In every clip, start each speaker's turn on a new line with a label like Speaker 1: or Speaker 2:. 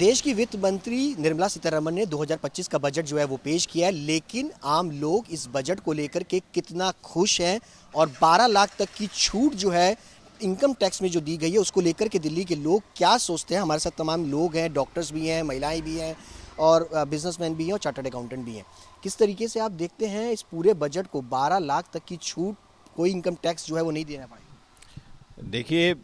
Speaker 1: देश की वित्त मंत्री निर्मला सीतारमण ने 2025 का बजट जो है वो पेश किया है, लेकिन आम लोग इस बजट को लेकर के कितना खुश हैं और 12 लाख तक की छूट जो है इनकम टैक्स में जो दी गई है उसको लेकर के दिल्ली के लोग क्या सोचते हैं। हमारे साथ तमाम लोग हैं, डॉक्टर्स भी हैं, महिलाएं भी हैं और बिजनेसमैन भी हैं और चार्टर्ड अकाउंटेंट भी हैं। किस तरीके से आप देखते हैं इस पूरे बजट को? 12 लाख तक की छूट, कोई इनकम टैक्स जो है वो नहीं देना पड़ेगा।
Speaker 2: देखिए,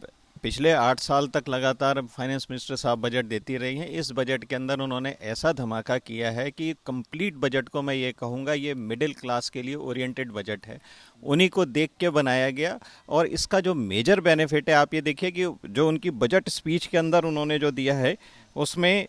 Speaker 2: पिछले 8 साल तक लगातार फाइनेंस मिनिस्टर साहब बजट देती रही हैं। इस बजट के अंदर उन्होंने ऐसा धमाका किया है कि कंप्लीट बजट को मैं ये कहूँगा ये मिडिल क्लास के लिए ओरिएंटेड बजट है, उन्हीं को देख के बनाया गया। और इसका जो मेजर बेनिफिट है, आप ये देखिए कि जो उनकी बजट स्पीच के अंदर उन्होंने जो दिया है उसमें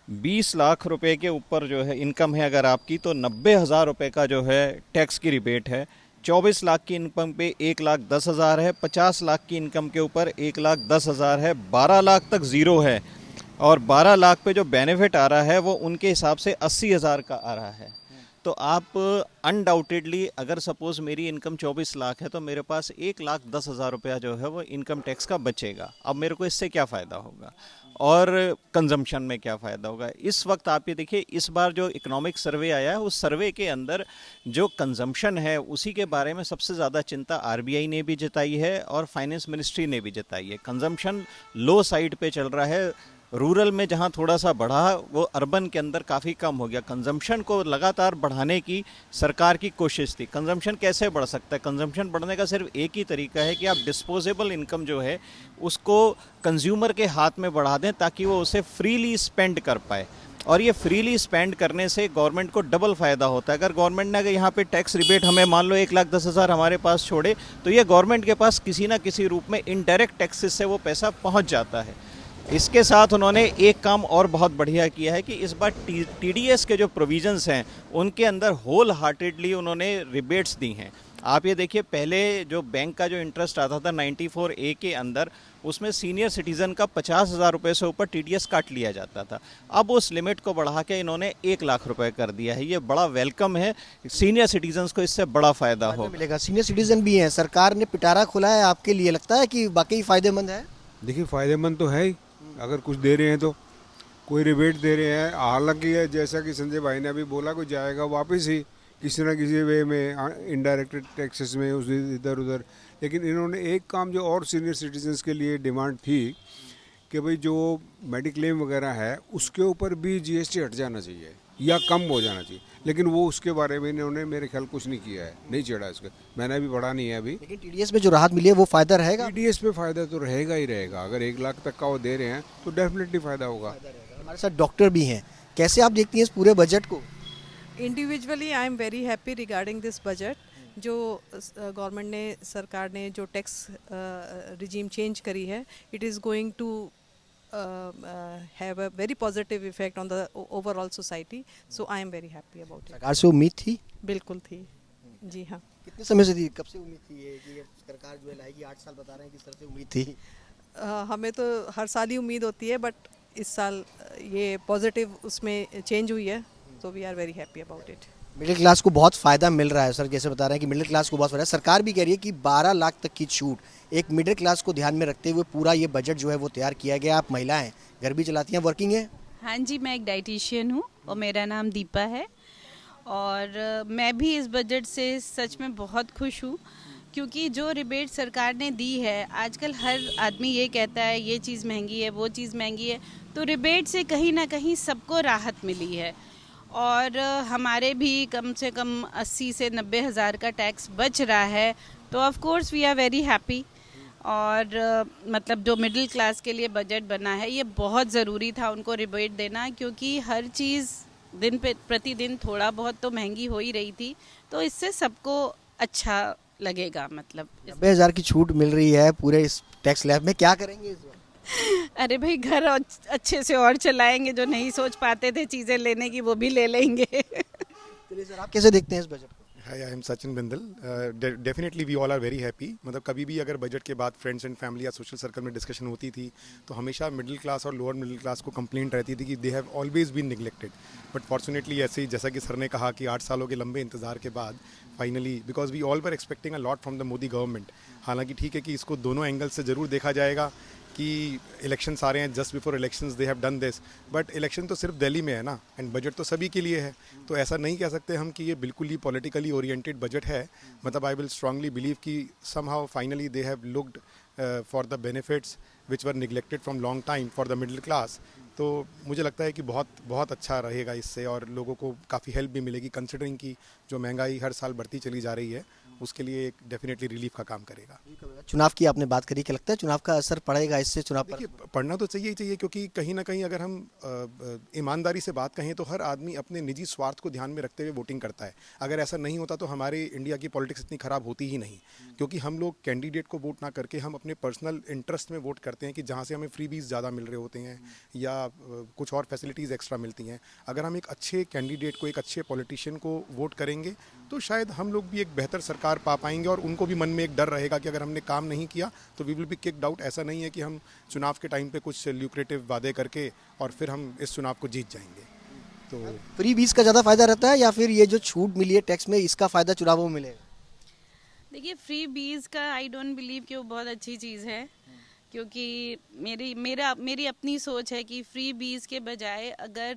Speaker 2: 20 लाख रुपए के ऊपर जो है इनकम है अगर आपकी, तो 90,000 रुपये का जो है टैक्स की रिबेट है। 24 लाख की इनकम पे 1,10,000 है, 50 लाख की इनकम के ऊपर 1,10,000 है, 12 लाख तक ज़ीरो है और 12 लाख पे जो बेनिफिट आ रहा है वो उनके हिसाब से 80,000 का आ रहा है। तो आप अनडाउटेडली, अगर सपोज मेरी इनकम 24 लाख है तो मेरे पास 1,10,000 रुपया जो है वो इनकम टैक्स का बचेगा। अब मेरे को इससे क्या फ़ायदा होगा और कंजम्पशन में क्या फ़ायदा होगा? इस वक्त आप ये देखिए, इस बार जो इकोनॉमिक सर्वे आया है उस सर्वे के अंदर जो कंजम्पशन है उसी के बारे में सबसे ज़्यादा चिंता आरबीआई ने भी जताई है और फाइनेंस मिनिस्ट्री ने भी जताई है। कंजम्पशन लो साइड पे चल रहा है, रूरल में जहां थोड़ा सा बढ़ा वो अर्बन के अंदर काफ़ी कम हो गया। कंजम्पशन को लगातार बढ़ाने की सरकार की कोशिश थी। कंजम्पशन कैसे बढ़ सकता है? कंजम्पशन बढ़ने का सिर्फ एक ही तरीका है कि आप डिस्पोजेबल इनकम जो है उसको कंज्यूमर के हाथ में बढ़ा दें ताकि वो उसे फ्रीली स्पेंड कर पाए। और ये फ्रीली स्पेंड करने से गवर्नमेंट को डबल फ़ायदा होता है। अगर गवर्नमेंट ने अगर यहाँ पे टैक्स रिबेट हमें मान लो 1,10,000 हमारे पास छोड़े तो ये गवर्नमेंट के पास किसी ना किसी रूप में इनडायरेक्ट टैक्सेस से वो पैसा पहुँच जाता है। इसके साथ उन्होंने एक काम और बहुत बढ़िया किया है कि इस बार टीडीएस के जो प्रोविजंस हैं उनके अंदर होल हार्टेडली उन्होंने रिबेट्स दी हैं। आप ये देखिए, पहले जो बैंक का जो इंटरेस्ट आता था 94A के अंदर, उसमें सीनियर सिटीज़न का 50,000 रुपये से ऊपर टीडीएस काट लिया जाता था। अब उस लिमिट को बढ़ा के इन्होंने 1 लाख रुपए कर दिया है। ये बड़ा वेलकम है, सीनियर सिटीजन्स को इससे बड़ा फ़ायदा हो
Speaker 1: मिलेगा। सीनियर सिटीजन भी हैं, सरकार ने पिटारा खुला है, आपके लिए लगता है कि वाकई फ़ायदेमंद है?
Speaker 3: देखिए, फ़ायदेमंद तो है ही, अगर कुछ दे रहे हैं तो कोई रिबेट दे रहे हैं। हालांकि जैसा कि संजय भाई ने अभी बोला, कोई जाएगा वापस ही किसी ना किसी वे में इनडायरेक्ट टैक्सेस में उस इधर उधर। लेकिन इन्होंने एक काम जो और सीनियर सिटीजन्स के लिए डिमांड थी कि भाई जो मेडिक्लेम वगैरह है उसके ऊपर भी जीएसटी हट जाना चाहिए या कम हो जाना चाहिए, लेकिन वो उसके बारे में इन्होंने मेरे ख्याल कुछ नहीं किया है, नहीं छेड़ा इसका। मैंने अभी पढ़ा नहीं है अभी।
Speaker 1: लेकिन टीडीएस में जो राहत मिली है वो फ़ायदा रहेगा?
Speaker 3: टीडीएस पे फ़ायदा तो रहेगा ही रहेगा। अगर 1 लाख तक का वो दे रहे हैं तो डेफिनेटली फ़ायदा होगा।
Speaker 1: हमारे साथ डॉक्टर भी हैं, कैसे आप देखती हैं इस पूरे बजट को?
Speaker 4: Individually I am very happy regarding this budget. जो गवर्नमेंट ने, सरकार ने जो टैक्स रिजीम चेंज करी है, it is going to have a very positive effect on the overall society, so I am very happy about it.
Speaker 1: सरकार से उम्मीद थी?
Speaker 4: बिल्कुल थी जी हाँ।
Speaker 1: कितने समय से थी, कब से उम्मीद थी ये कि सरकार जो है लाएगी? 8 साल बता रहे हैं, किस तरह से उम्मीद थी?
Speaker 4: हमें तो हर साल ही उम्मीद होती है, बट इस साल ये पॉजिटिव उसमें चेंज हुई है, तो we are very happy about it.
Speaker 1: Middle class को बहुत फ़ायदा मिल रहा है सर, जैसे बता रहे हैं कि मिडिल क्लास को बहुत फ़ायदा है। सरकार भी कह रही है कि 12 लाख तक की छूट, एक मिडिल क्लास को ध्यान में रखते हुए पूरा ये बजट जो है वो तैयार किया गया। आप महिला हैं, घर भी चलाती हैं, वर्किंग है?
Speaker 5: हाँ जी, मैं एक डाइटिशियन हूँ और मेरा नाम दीपा है और मैं भी इस बजट से सच में बहुत खुश हूँ, क्योंकि जो रिबेट सरकार ने दी है, आजकल हर आदमी ये कहता है ये चीज़ महंगी है, वो चीज़ महंगी है, तो रिबेट से कहीं ना कहीं सबको राहत मिली है और हमारे भी कम से कम 80 से 90 हज़ार का टैक्स बच रहा है, तो of course we are very happy. और मतलब जो मिडिल क्लास के लिए बजट बना है ये बहुत ज़रूरी था उनको रिबेट देना, क्योंकि हर चीज़ दिन पे प्रतिदिन थोड़ा बहुत तो महंगी हो ही रही थी, तो इससे सबको अच्छा लगेगा। मतलब
Speaker 1: 90,000 की छूट मिल रही है पूरे इस टैक्स स्लैब में, क्या करेंगे इस बार?
Speaker 5: अरे भाई, घर अच्छे से और चलाएंगे, जो नहीं सोच पाते थे चीज़ें लेने की वो भी ले लेंगे।
Speaker 1: चलिए सर, आप कैसे देखते हैं इस बजट को?
Speaker 6: Hi, I am Sachin Bindal. Definitely we all are very happy. मतलब कभी भी अगर बजट के बाद फ्रेंड्स एंड फैमिली या सोशल सर्कल में डिस्कशन होती थी तो हमेशा मिडिल क्लास और लोअर मिडिल क्लास को कंप्लेंट रहती थी कि they have always been neglected. But fortunately ऐसे ही जैसा कि सर ने कहा कि 8 सालों के लंबे इंतजार के बाद finally, because we all were expecting a lot from the Modi government. हालांकि ठीक है कि इसको दोनों एंगल से ज़रूर देखा जाएगा कि इलेक्शंस आ रहे हैं, just before elections they have done this, but election तो सिर्फ दिल्ली में है ना, एंड बजट तो सभी के लिए है। तो ऐसा नहीं कह सकते हम कि ये बिल्कुल ही पॉलिटिकली ओरिएंटेड बजट है। मतलब आई विल स्ट्रांगली बिलीव कि somehow finally they have looked for the benefits which were neglected from long time for the middle class. तो मुझे लगता है कि बहुत बहुत अच्छा रहेगा इससे, और लोगों को काफ़ी हेल्प भी मिलेगी, कंसिडरिंग कि जो महंगाई हर साल बढ़ती चली जा रही है, उसके लिए एक डेफिनेटली रिलीफ का काम करेगा।
Speaker 1: चुनाव की आपने बात करी, क्या लगता है चुनाव का असर पड़ेगा इससे चुनाव पर?
Speaker 6: देखिए, पढ़ना तो चाहिए ही चाहिए, क्योंकि कहीं ना कहीं अगर हम ईमानदारी से बात कहें तो हर आदमी अपने निजी स्वार्थ को ध्यान में रखते हुए वोटिंग करता है। अगर ऐसा नहीं होता तो हमारे इंडिया की पॉलिटिक्स इतनी ख़राब होती ही नहीं, क्योंकि हम लोग कैंडिडेट को वोट ना करके हम अपने पर्सनल इंटरेस्ट में वोट करते हैं कि जहाँ से हमें फ्रीबीज ज़्यादा मिल रहे होते हैं या कुछ और फैसिलिटीज़ एक्स्ट्रा मिलती हैं। अगर हम एक अच्छे कैंडिडेट को, एक अच्छे पॉलिटिशियन को वोट करेंगे तो शायद हम लोग भी एक बेहतर सरकार पा पाएंगे, और उनको भी मन में एक डर रहेगा कि अगर हमने काम नहीं किया तो we will be kicked out. ऐसा नहीं है कि हम चुनाव के टाइम पे कुछ ल्यूक्रेटिव वादे करके और फिर हम इस चुनाव को जीत जाएंगे। तो
Speaker 1: फ्री बीज का ज़्यादा फायदा रहता है या फिर ये जो छूट मिली है टैक्स में, इसका फायदा चुनावों में मिलेगा?
Speaker 5: देखिए, फ्री बीज का आई डोंट बिलीव कि वो बहुत अच्छी चीज़ है, क्योंकि मेरी अपनी सोच है कि फ्री बीज के बजाय अगर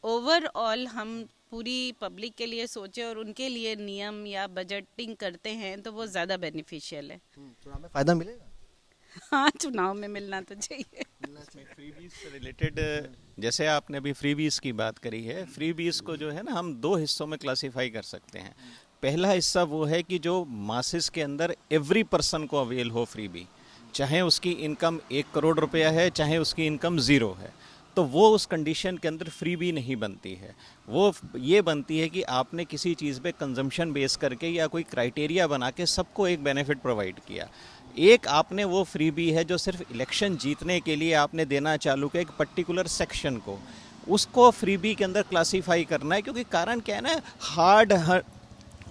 Speaker 5: ओवरऑल हम पूरी पब्लिक के लिए सोचे और उनके लिए नियम या बजटिंग करते हैं तो वो ज़्यादा बेनिफिशियल है।
Speaker 1: चुनाव में फायदा मिलेगा?
Speaker 5: हाँ, चुनाव में मिलना तो चाहिए।
Speaker 2: फ्रीबीज से रिलेटेड जैसे आपने अभी फ्रीबीज की बात करी है, फ्रीबीज को जो है ना हम दो हिस्सों में क्लासिफाई कर सकते हैं। पहला हिस्सा वो है कि जो मासेस के अंदर एवरी पर्सन को अवेल हो फ्रीबी, चाहे उसकी इनकम 1 करोड़ रुपया है, चाहे उसकी इनकम 0 है, तो वो उस कंडीशन के अंदर फ्री भी नहीं बनती है। वो ये बनती है कि आपने किसी चीज़ पे कंजम्पशन बेस करके या कोई क्राइटेरिया बना के सबको एक बेनिफिट प्रोवाइड किया। एक आपने वो फ्री भी है जो सिर्फ इलेक्शन जीतने के लिए आपने देना चालू किया एक पर्टिकुलर सेक्शन को, उसको फ्री बी के अंदर क्लासीफाई करना है, क्योंकि कारण क्या है ना, hard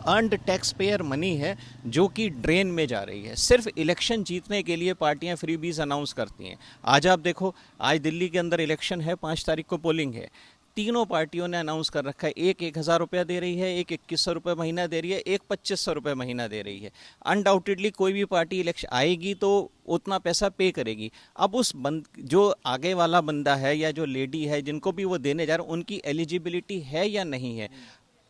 Speaker 2: earned tax payer money है जो कि ड्रेन में जा रही है। सिर्फ इलेक्शन जीतने के लिए पार्टियां फ्रीबीज अनाउंस करती हैं। आज आप देखो, आज दिल्ली के अंदर इलेक्शन है, 5 तारीख को पोलिंग है, तीनों पार्टियों ने अनाउंस कर रखा है, एक 1,000 रुपया दे रही है, एक 2,100 रुपये महीना दे रही है, एक 2,500 रुपये महीना दे रही है। अनडाउटेडली कोई भी पार्टी इलेक्शन आएगी तो उतना पैसा पे करेगी। अब उस जो आगे वाला बंदा है या जो लेडी है जिनको भी वो देने जा रहे हैं, उनकी एलिजिबिलिटी है या नहीं है।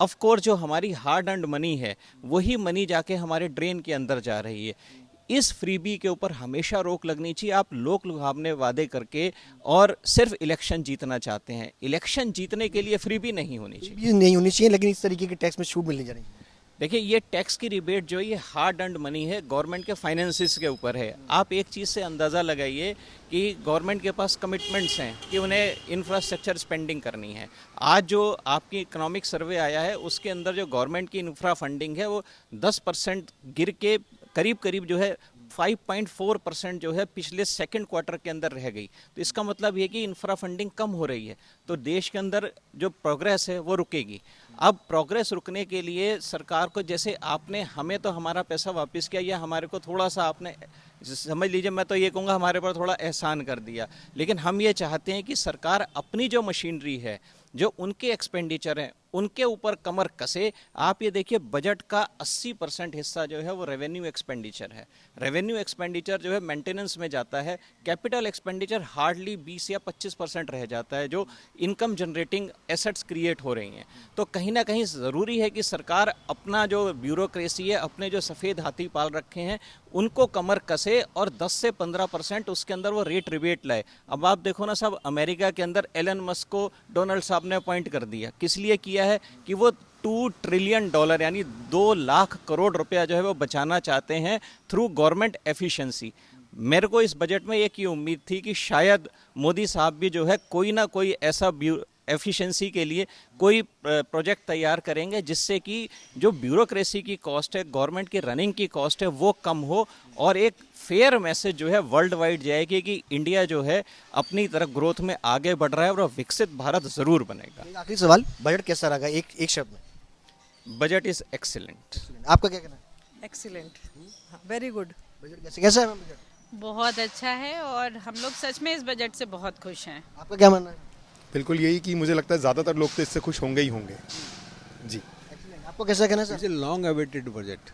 Speaker 2: ऑफ कोर्स जो हमारी हार्ड अर्न्ड मनी है वही मनी जाके हमारे ड्रेन के अंदर जा रही है। इस फ्रीबी के ऊपर हमेशा रोक लगनी चाहिए। आप लोक लुभावने वादे करके और सिर्फ इलेक्शन जीतना चाहते हैं, इलेक्शन जीतने के लिए फ्रीबी नहीं होनी चाहिए।
Speaker 1: ये नहीं होनी चाहिए, लेकिन इस तरीके के टैक्स में छूट मिलनी चाहिए।
Speaker 2: देखिए, ये टैक्स की रिबेट जो है ये हार्ड अर्न्ड मनी है, गवर्नमेंट के फाइनेंसिस के ऊपर है। आप एक चीज़ से अंदाज़ा लगाइए कि गवर्नमेंट के पास कमिटमेंट्स हैं कि उन्हें इंफ्रास्ट्रक्चर स्पेंडिंग करनी है। आज जो आपकी इकोनॉमिक सर्वे आया है उसके अंदर जो गवर्नमेंट की इंफ्रा फंडिंग है वो 10% गिर के करीब जो है 5.4% जो है पिछले सेकंड क्वार्टर के अंदर रह गई। तो इसका मतलब ये कि इंफ्रा फंडिंग कम हो रही है, तो देश के अंदर जो प्रोग्रेस है वो रुकेगी। अब प्रोग्रेस रुकने के लिए सरकार को, जैसे आपने हमें तो हमारा पैसा वापस किया या हमारे को थोड़ा सा आपने, समझ लीजिए, मैं तो ये कहूँगा हमारे पर थोड़ा एहसान कर दिया, लेकिन हम ये चाहते हैं कि सरकार अपनी जो मशीनरी है, जो उनके एक्सपेंडिचर हैं, उनके ऊपर कमर कसे। आप ये देखिए, बजट का 80% हिस्सा जो है वो रेवेन्यू एक्सपेंडिचर है। रेवेन्यू एक्सपेंडिचर जो है मेंटेनेंस में जाता है, कैपिटल एक्सपेंडिचर हार्डली 20 या 25% रह जाता है जो इनकम जनरेटिंग एसेट्स क्रिएट हो रही हैं। तो कहीं ना कहीं ज़रूरी है कि सरकार अपना जो ब्यूरोक्रेसी है, अपने जो सफ़ेद हाथी पाल रखे हैं, उनको कमर कसे और 10 से 15% उसके अंदर वो रेट रिबेट लाए। अब आप देखो ना साहब, अमेरिका के अंदर एलन मस्क को डोनाल्ड साहब ने अपॉइंट कर दिया, किस लिए किया है कि वो $2 ट्रिलियन यानी 2 लाख करोड़ रुपया जो है वो बचाना चाहते हैं थ्रू गवर्नमेंट एफिशिएंसी। मेरे को इस बजट में एक ही उम्मीद थी कि शायद मोदी साहब भी जो है कोई ना कोई ऐसा एफिशिएंसी के लिए कोई प्रोजेक्ट तैयार करेंगे जिससे कि जो ब्यूरोक्रेसी की कॉस्ट है, गवर्नमेंट की रनिंग की कॉस्ट है, वो कम हो और एक फेयर मैसेज जो है वर्ल्ड वाइड जाएगी कि इंडिया जो है अपनी तरफ ग्रोथ में आगे बढ़ रहा है और विकसित भारत जरूर बनेगा।
Speaker 1: आखिरी सवाल, बजट कैसा रहा? एक शब्द में।
Speaker 2: Budget is excellent.
Speaker 1: आपका क्या कहना है?
Speaker 4: Excellent, very good.
Speaker 1: बजट कैसा है मैम? बजट
Speaker 5: बहुत अच्छा है और हम लोग सच में इस बजट से बहुत खुश हैं।
Speaker 1: आपका क्या मानना है?
Speaker 6: बिल्कुल यही कि मुझे लगता है ज़्यादातर लोग तो इससे खुश होंगे ही होंगे जी।
Speaker 1: आपको कैसा कहना है?
Speaker 3: It's a long awaited budget,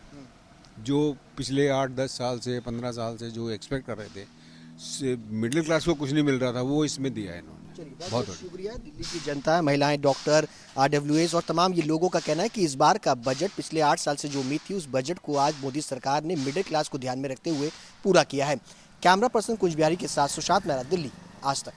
Speaker 3: जो पिछले 8-10 साल से 15 साल से जो एक्सपेक्ट कर रहे थे मिडिल क्लास को कुछ नहीं मिल रहा था, वो इसमें दिया है इन्होंने।
Speaker 1: बहुत
Speaker 3: बहुत
Speaker 1: शुक्रिया। दिल्ली की जनता, महिलाएं, डॉक्टर, RWAs और तमाम ये लोगों का कहना है कि इस बार का बजट पिछले 8 साल से जो उम्मीद थी उस बजट को आज मोदी सरकार ने मिडिल क्लास को ध्यान में रखते हुए पूरा किया है। कैमरा पर्सन कुंज बिहारी के साथ सुशांत मेहरा, दिल्ली, आज तक।